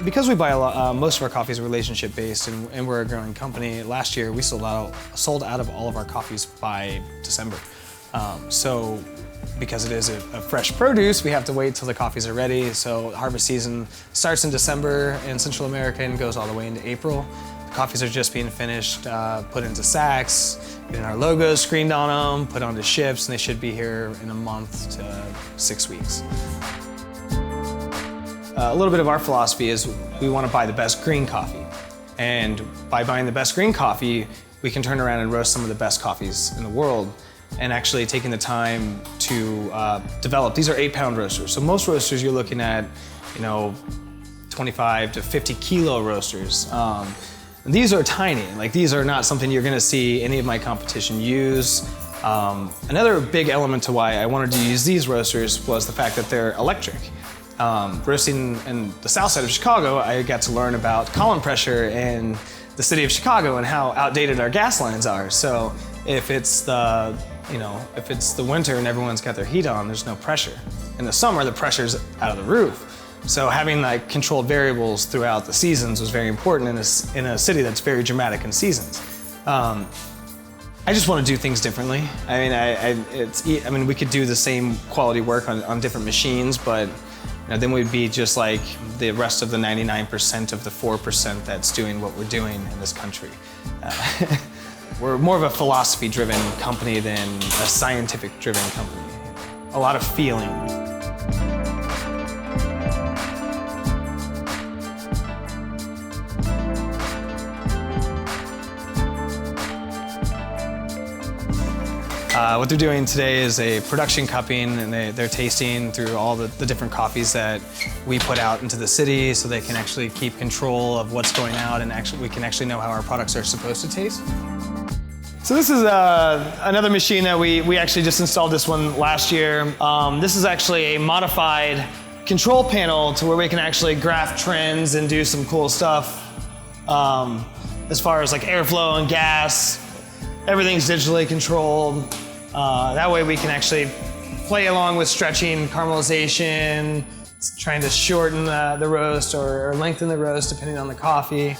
Because we buy a lot, most of our coffee is relationship-based, and we're a growing company. Last year, we sold out of all of our coffees by December. So, because it is a fresh produce, we have to wait till the coffees are ready. So, harvest season starts in December in Central America and goes all the way into April. The coffees are just being finished, put into sacks, getting our logos screened on them, put onto ships, and they should be here in a month to 6 weeks. A little bit of our philosophy is we want to buy the best green coffee. And by buying the best green coffee, we can turn around and roast some of the best coffees in the world. And actually taking the time to develop, these are 8-pound roasters. So most roasters you're looking at, 25 to 50 kilo roasters. These are tiny, like these are not something you're gonna see any of my competition use. Another big element to why I wanted to use these roasters was the fact that they're electric. Roasting in the south side of Chicago, I got to learn about column pressure in the city of Chicago and how outdated our gas lines are. So if it's the winter and everyone's got their heat on, there's no pressure. In the summer, the pressure's out of the roof. So having like controlled variables throughout the seasons was very important in a city that's very dramatic in seasons. I just want to do things differently. I mean, we could do the same quality work on different machines, but then we'd be just like the rest of the 99% of the 4% that's doing what we're doing in this country. We're more of a philosophy-driven company than a scientific-driven company. A lot of feeling. What they're doing today is a production cupping, and they're tasting through all the different coffees that we put out into the city, so they can actually keep control of what's going out, and we can actually know how our products are supposed to taste. So this is another machine that we actually just installed this one last year. This is actually a modified control panel to where we can actually graph trends and do some cool stuff as far as like airflow and gas. Everything's digitally controlled. That way we can actually play along with stretching, caramelization, trying to shorten the roast or lengthen the roast depending on the coffee.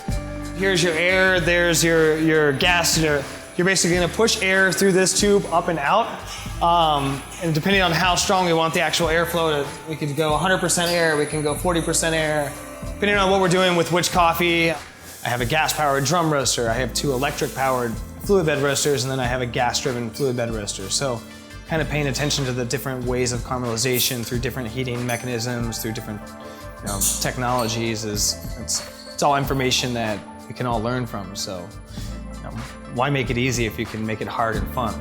Here's your air, there's your gas. You're basically gonna push air through this tube up and out. And depending on how strong we want the actual airflow, we could go 100% air, we can go 40% air, depending on what we're doing with which coffee. I have a gas-powered drum roaster, I have 2 electric-powered fluid bed roasters, and then I have a gas-driven fluid bed roaster. So kind of paying attention to the different ways of caramelization through different heating mechanisms, through different technologies it's all information that we can all learn from. So why make it easy if you can make it hard and fun?